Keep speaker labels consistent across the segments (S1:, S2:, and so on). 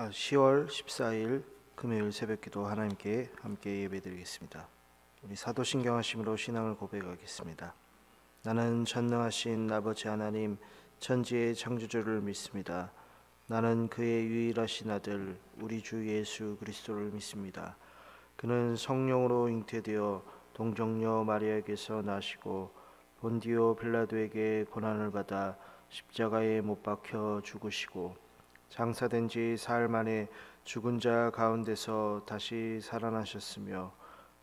S1: 10월 14일 금요일 새벽기도 하나님께 함께 예배드리겠습니다. 우리 사도신경 하심으로 신앙을 고백하겠습니다. 나는 전능하신 아버지 하나님 천지의 창조주를 믿습니다. 나는 그의 유일하신 아들 우리 주 예수 그리스도를 믿습니다. 그는 성령으로 잉태되어 동정녀 마리아에게서 나시고 본디오 빌라도에게 고난을 받아 십자가에 못 박혀 죽으시고 장사된 지 사흘 만에 죽은 자 가운데서 다시 살아나셨으며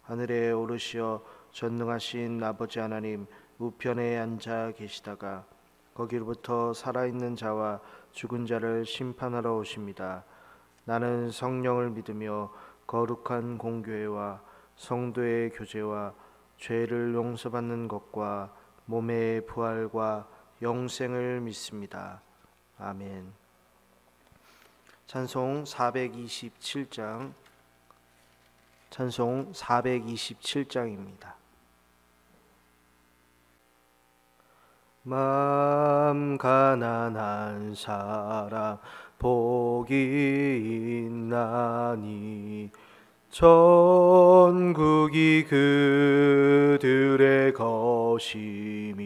S1: 하늘에 오르시어 전능하신 아버지 하나님 우편에 앉아 계시다가 거기로부터 살아있는 자와 죽은 자를 심판하러 오십니다. 나는 성령을 믿으며 거룩한 공교회와 성도의 교제와 죄를 용서받는 것과 몸의 부활과 영생을 믿습니다. 아멘. 찬송 427장 찬송 427장입니다. 마음 가난한 사람 복이 있나니 천국이 그들의 것임이요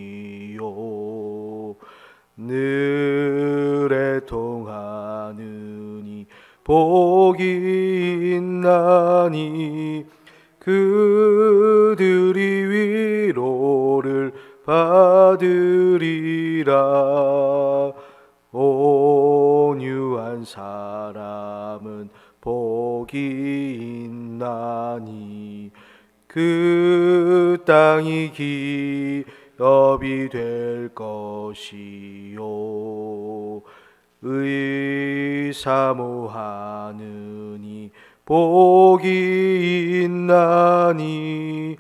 S1: 늘 애통하느니 복이 있나니 그들이 위로를 받으리라. 온유한 사람은 복이 있나니 그 땅이 기업이 될 것이요 의사모하느니 복이 있나니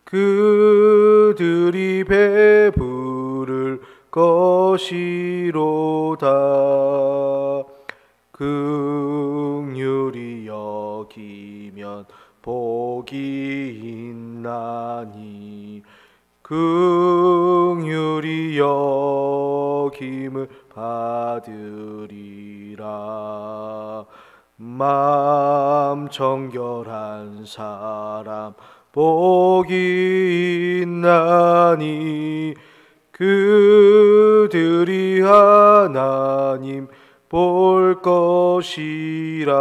S1: 그들이 배부를 것이로다. 긍휼히 여기면 복이 있나니 긍휼히 여김을 받으리라. 마음 정결한 사람 복이 있나니 그들이 하나님 볼 것이라.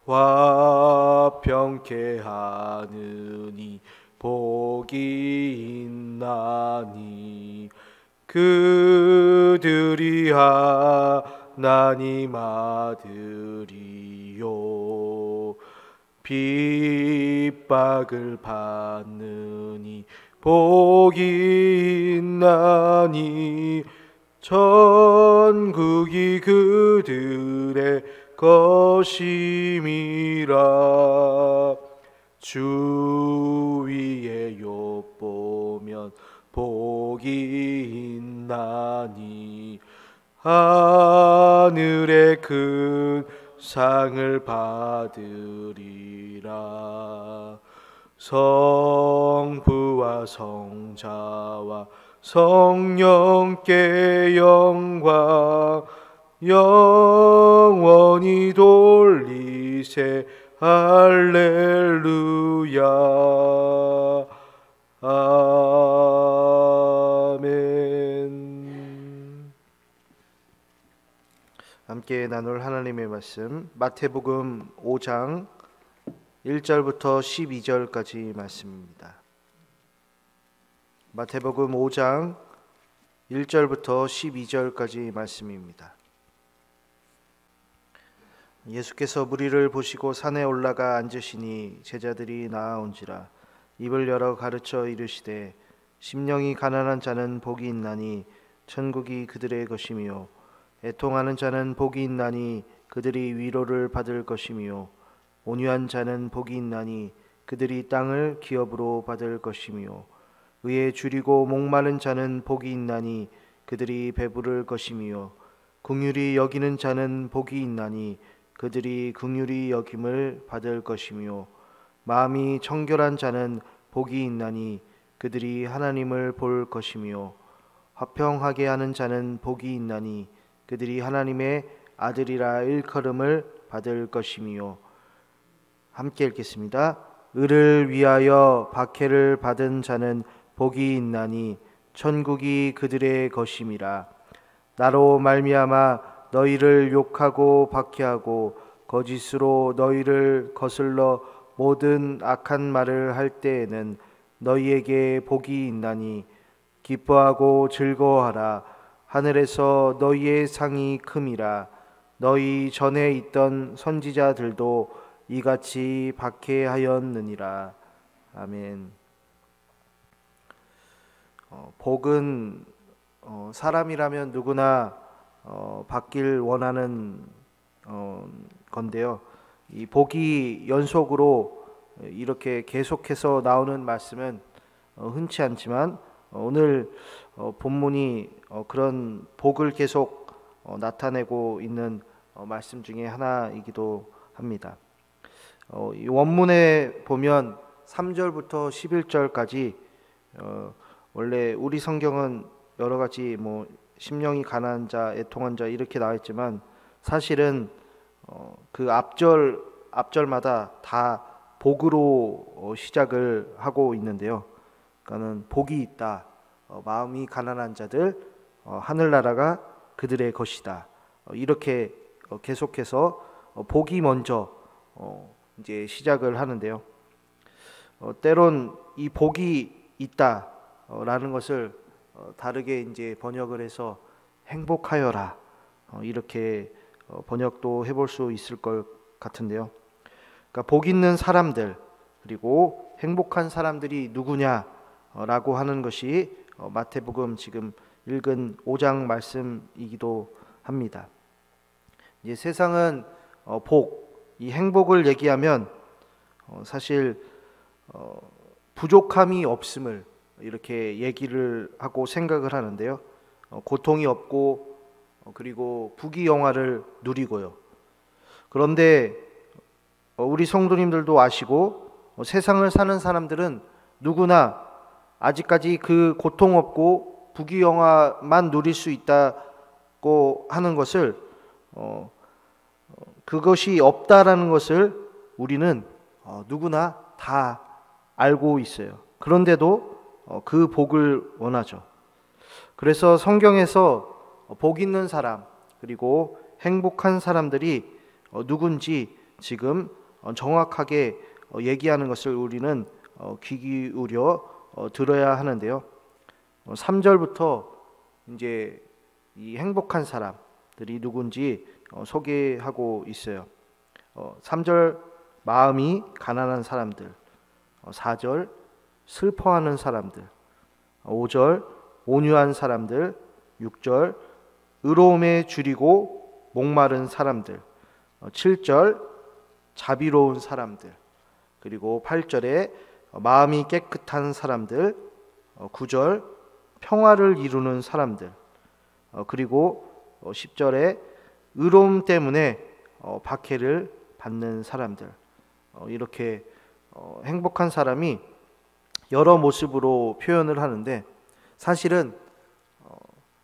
S1: 화평케 하느니 복이 있나니 그들이 하나님 아들이요 핍박을 받느니 복이 있나니 천국이 그들의 것임이라. 주 위에 엿보면 복이 있나니 하늘의 큰 상을 받으리라. 성부와 성자와 성령께 영광 영원히 돌리세. 할렐루야. 아멘. 함께 나눌 하나님의 말씀 마태복음 5장 1절부터 12절까지 말씀입니다. 마태복음 5장 1절부터 12절까지 말씀입니다. 예수께서 무리를 보시고 산에 올라가 앉으시니 제자들이 나아온지라 입을 열어 가르쳐 이르시되 심령이 가난한 자는 복이 있나니 천국이 그들의 것이며 애통하는 자는 복이 있나니 그들이 위로를 받을 것이며 온유한 자는 복이 있나니 그들이 땅을 기업으로 받을 것이며 의에 줄이고 목마른 자는 복이 있나니 그들이 배부를 것이며 긍휼히 여기는 자는 복이 있나니 그들이 긍휼히 여김을 받을 것이며 마음이 청결한 자는 복이 있나니 그들이 하나님을 볼 것이며 화평하게 하는 자는 복이 있나니 그들이 하나님의 아들이라 일컬음을 받을 것이미요. 함께 읽겠습니다. 을을 위하여 박해를 받은 자는 복이 있나니 천국이 그들의 것임이라. 나로 말미암아 너희를 욕하고 박해하고 거짓으로 너희를 거슬러 모든 악한 말을 할 때에는 너희에게 복이 있나니 기뻐하고 즐거워하라. 하늘에서 너희의 상이 큼이라. 너희 전에 있던 선지자들도 이같이 박해하였느니라. 아멘. 복은 사람이라면 누구나 받길 원하는 건데요. 이 복이 연속으로 이렇게 계속해서 나오는 말씀은 흔치 않지만 오늘 본문이 그런 복을 계속 나타내고 있는 말씀 중에 하나이기도 합니다. 이 원문에 보면 3절부터 11절까지 원래 우리 성경은 여러 가지 심령이 가난한 자, 애통한 자 이렇게 나와 있지만 사실은 그 앞절마다 다 복으로 시작을 하고 있는데요. 그러니까는 복이 있다. 마음이 가난한 자들 하늘나라가 그들의 것이다. 이렇게 계속해서 복이 먼저 이제 시작을 하는데요. 때론 이 복이 있다라는 것을 다르게 이제 번역을 해서 행복하여라 이렇게 번역도 해볼 수 있을 것 같은데요. 그러니까 복 있는 사람들 그리고 행복한 사람들이 누구냐라고 하는 것이 마태복음 지금 읽은 5장 말씀이기도 합니다. 이제 세상은 이 행복을 얘기하면 사실 부족함이 없음을 이렇게 얘기를 하고 생각을 하는데요. 고통이 없고 그리고 부귀영화를 누리고요. 그런데 우리 성도님들도 아시고 세상을 사는 사람들은 누구나 아직까지 그 고통 없고 부귀영화만 누릴 수 있다고 하는 것을 그것이 없다라는 것을 우리는 누구나 다 알고 있어요. 그런데도 그 복을 원하죠. 그래서 성경에서 복 있는 사람 그리고 행복한 사람들이 누군지 지금 정확하게 얘기하는 것을 우리는 귀 기울여 들어야 하는데요. 3절부터 이제 이 행복한 사람들이 누군지 소개하고 있어요. 3절 마음이 가난한 사람들, 4절 슬퍼하는 사람들, 5절 온유한 사람들, 6절 의로움에 줄이고 목마른 사람들, 7절 자비로운 사람들, 그리고 8절에 마음이 깨끗한 사람들, 9절 평화를 이루는 사람들, 그리고 10절에 의로움 때문에 박해를 받는 사람들. 이렇게 행복한 사람이 여러 모습으로 표현을 하는데 사실은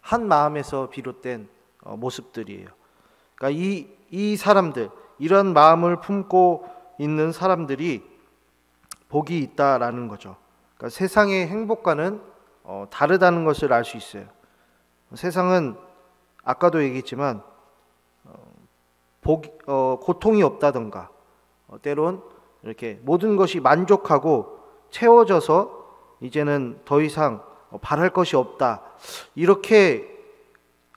S1: 한 마음에서 비롯된 모습들이에요. 그러니까 이 사람들, 이런 마음을 품고 있는 사람들이 복이 있다라는 거죠. 그러니까 세상의 행복과는 다르다는 것을 알 수 있어요. 세상은 아까도 얘기했지만 고통이 없다던가 때론 이렇게 모든 것이 만족하고 채워져서 이제는 더 이상 바랄 것이 없다 이렇게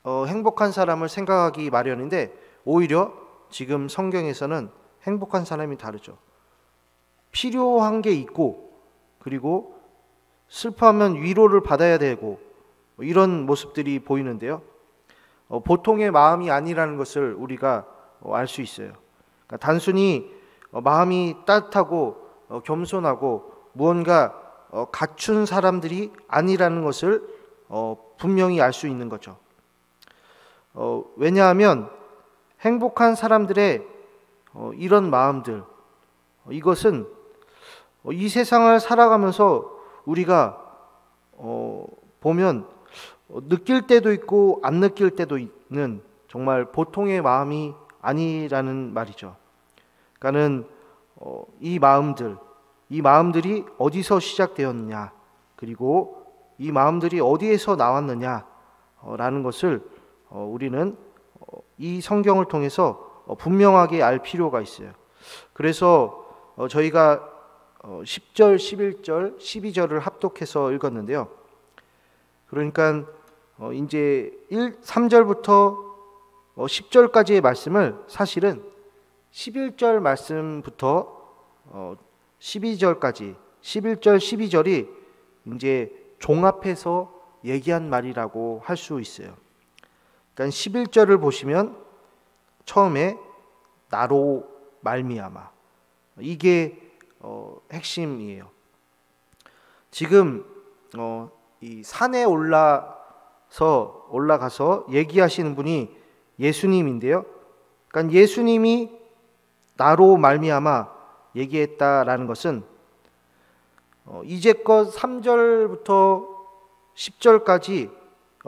S1: 행복한 사람을 생각하기 마련인데 오히려 지금 성경에서는 행복한 사람이 다르죠. 필요한 게 있고 그리고 슬퍼하면 위로를 받아야 되고 이런 모습들이 보이는데요. 보통의 마음이 아니라는 것을 우리가 알 수 있어요. 그러니까 단순히 마음이 따뜻하고 겸손하고 무언가 갖춘 사람들이 아니라는 것을 분명히 알 수 있는 거죠. 왜냐하면 행복한 사람들의 이런 마음들, 이것은 이 세상을 살아가면서 우리가 보면 느낄 때도 있고 안 느낄 때도 있는 정말 보통의 마음이 아니라는 말이죠. 그러니까는 이 마음들이 어디서 시작되었느냐, 그리고 이 마음들이 어디에서 나왔느냐라는 것을 우리는 이 성경을 통해서 분명하게 알 필요가 있어요. 그래서 저희가 10절, 11절, 12절을 합독해서 읽었는데요. 그러니까 이제 3절부터 10절까지의 말씀을 사실은 11절 말씀부터 12절까지 11절, 12절이 이제 종합해서 얘기한 말이라고 할 수 있어요. 그러니까 11절을 보시면 처음에 나로 말미암아, 이게 핵심이에요. 지금 이 산에 올라가서 얘기하시는 분이 예수님인데요. 그러니까 예수님이 나로 말미암아 얘기했다라는 것은 이제껏 3절부터 10절까지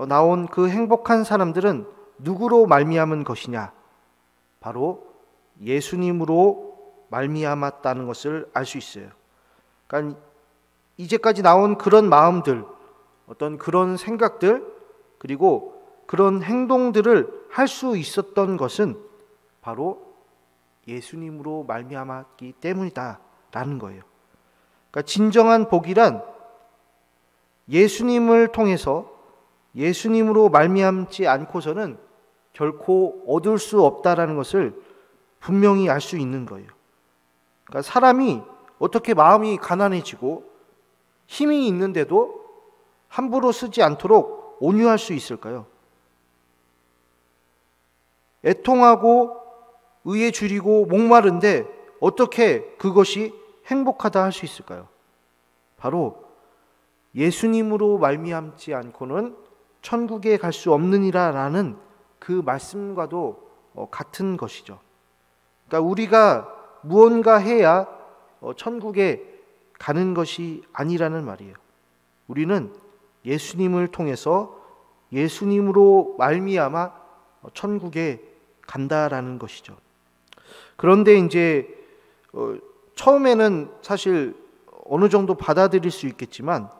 S1: 나온 그 행복한 사람들은 누구로 말미암은 것이냐? 바로 예수님으로 말미암았다는 것을 알 수 있어요. 그러니까 이제까지 나온 그런 마음들, 어떤 그런 생각들, 그리고 그런 행동들을 할 수 있었던 것은 바로 예수님으로 말미암았기 때문이다라는 거예요. 그러니까 진정한 복이란 예수님을 통해서 예수님으로 말미암지 않고서는 결코 얻을 수 없다라는 것을 분명히 알 수 있는 거예요. 그러니까 사람이 어떻게 마음이 가난해지고 힘이 있는데도 함부로 쓰지 않도록 온유할 수 있을까요? 애통하고 의에 줄이고 목마른데 어떻게 그것이 행복하다 할 수 있을까요? 바로 예수님으로 말미암지 않고는 천국에 갈 수 없느니라라는 그 말씀과도 같은 것이죠. 그러니까 우리가 무언가 해야 천국에 가는 것이 아니라는 말이에요. 우리는 예수님을 통해서 예수님으로 말미암아 천국에 간다라는 것이죠. 그런데 이제 처음에는 사실 어느 정도 받아들일 수 있겠지만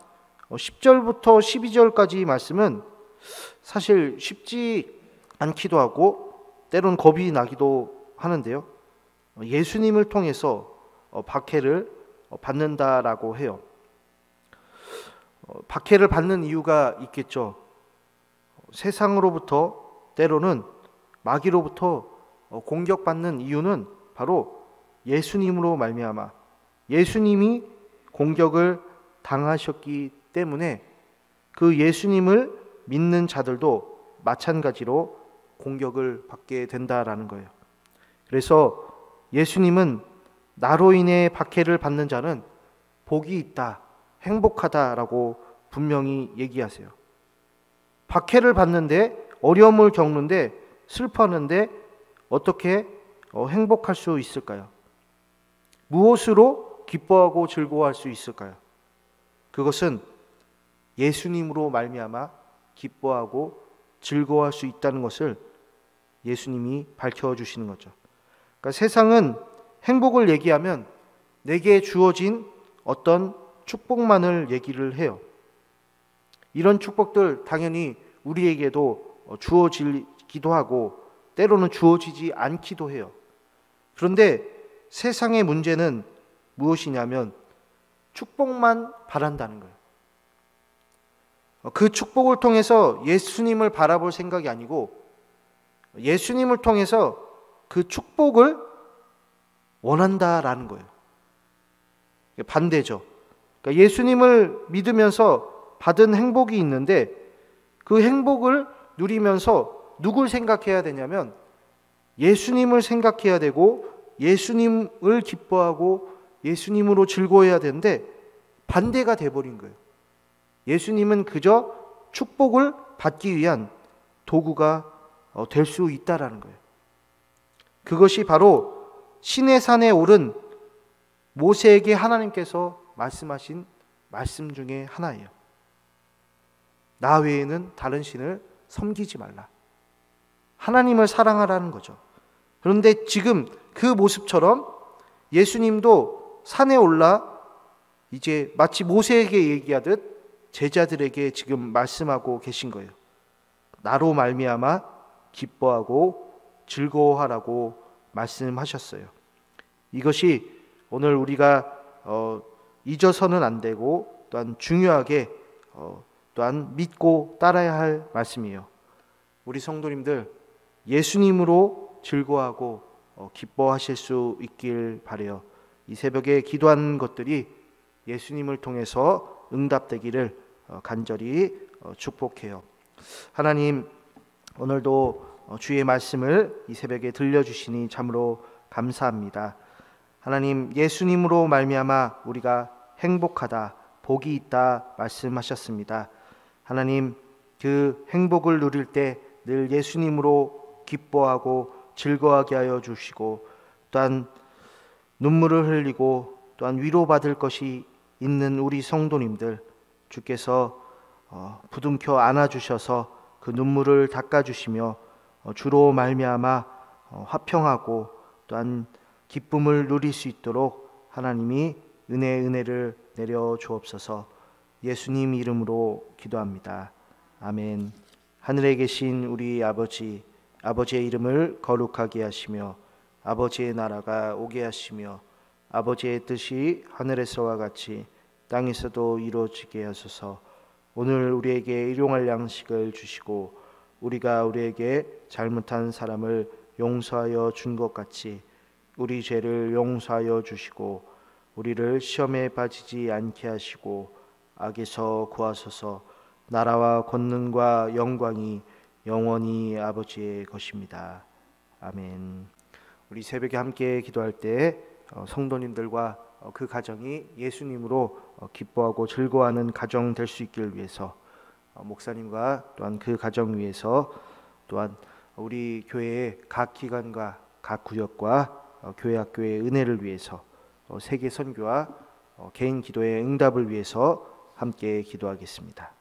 S1: 10절부터 12절까지 말씀은 사실 쉽지 않기도 하고 때론 겁이 나기도 하는데요. 예수님을 통해서 박해를 받는다라고 해요. 박해를 받는 이유가 있겠죠. 세상으로부터 때로는 마귀로부터 공격받는 이유는 바로 예수님으로 말미암아 예수님이 공격을 당하셨기 때문에 그 예수님을 믿는 자들도 마찬가지로 공격을 받게 된다라는 거예요. 그래서 예수님은 나로 인해 박해를 받는 자는 복이 있다, 행복하다라고 분명히 얘기하세요. 박해를 받는데, 어려움을 겪는데, 슬퍼하는데 어떻게 행복할 수 있을까요? 무엇으로 기뻐하고 즐거워할 수 있을까요? 그것은 예수님으로 말미암아 기뻐하고 즐거워할 수 있다는 것을 예수님이 밝혀주시는 거죠. 그러니까 세상은 행복을 얘기하면 내게 주어진 어떤 축복만을 얘기를 해요. 이런 축복들 당연히 우리에게도 주어지기도 하고 때로는 주어지지 않기도 해요. 그런데 세상의 문제는 무엇이냐면 축복만 바란다는 거예요. 그 축복을 통해서 예수님을 바라볼 생각이 아니고 예수님을 통해서 그 축복을 원한다라는 거예요. 반대죠. 그러니까 예수님을 믿으면서 받은 행복이 있는데 그 행복을 누리면서 누굴 생각해야 되냐면 예수님을 생각해야 되고 예수님을 기뻐하고 예수님으로 즐거워해야 되는데 반대가 돼버린 거예요. 예수님은 그저 축복을 받기 위한 도구가 될 수 있다라는 거예요. 그것이 바로 시내산에 오른 모세에게 하나님께서 말씀하신 말씀 중에 하나예요. 나 외에는 다른 신을 섬기지 말라. 하나님을 사랑하라는 거죠. 그런데 지금 그 모습처럼 예수님도 산에 올라 이제 마치 모세에게 얘기하듯 제자들에게 지금 말씀하고 계신 거예요. 나로 말미암아 기뻐하고 즐거워하라고 말씀하셨어요. 이것이 오늘 우리가 잊어서는 안 되고 또한 중요하게 또한 믿고 따라야 할 말씀이에요. 우리 성도님들 예수님으로 즐거워하고 기뻐하실 수 있길 바라요. 이 새벽에 기도한 것들이 예수님을 통해서 응답되기를 간절히 축복해요. 하나님, 오늘도 주의 말씀을 이 새벽에 들려주시니 참으로 감사합니다. 하나님, 예수님으로 말미암아 우리가 행복하다, 복이 있다 말씀하셨습니다. 하나님, 그 행복을 누릴 때 늘 예수님으로 기뻐하고 즐거워하게 하여 주시고, 또한 눈물을 흘리고 또한 위로받을 것이 있는 우리 성도님들 주께서 부둥켜 안아주셔서 그 눈물을 닦아주시며 주로 말미암아 화평하고 또한 기쁨을 누릴 수 있도록 하나님이 은혜를 내려 주옵소서. 예수님 이름으로 기도합니다. 아멘. 하늘에 계신 우리 아버지, 아버지의 이름을 거룩하게 하시며 아버지의 나라가 오게 하시며 아버지의 뜻이 하늘에서와 같이 땅에서도 이루어지게 하소서. 오늘 우리에게 일용할 양식을 주시고 우리가 우리에게 잘못한 사람을 용서하여 준 것 같이 우리 죄를 용서하여 주시고 우리를 시험에 빠지지 않게 하시고 악에서 구하소서. 나라와 권능과 영광이 영원히 아버지의 것입니다. 아멘. 우리 새벽에 함께 기도할 때 성도님들과 그 가정이 예수님으로 기뻐하고 즐거워하는 가정 될 수 있기를 위해서 목사님과 또한 그 가정 위해서 또한 우리 교회의 각 기관과 각 구역과 교회 학교의 은혜를 위해서 세계 선교와 개인 기도의 응답을 위해서 함께 기도하겠습니다.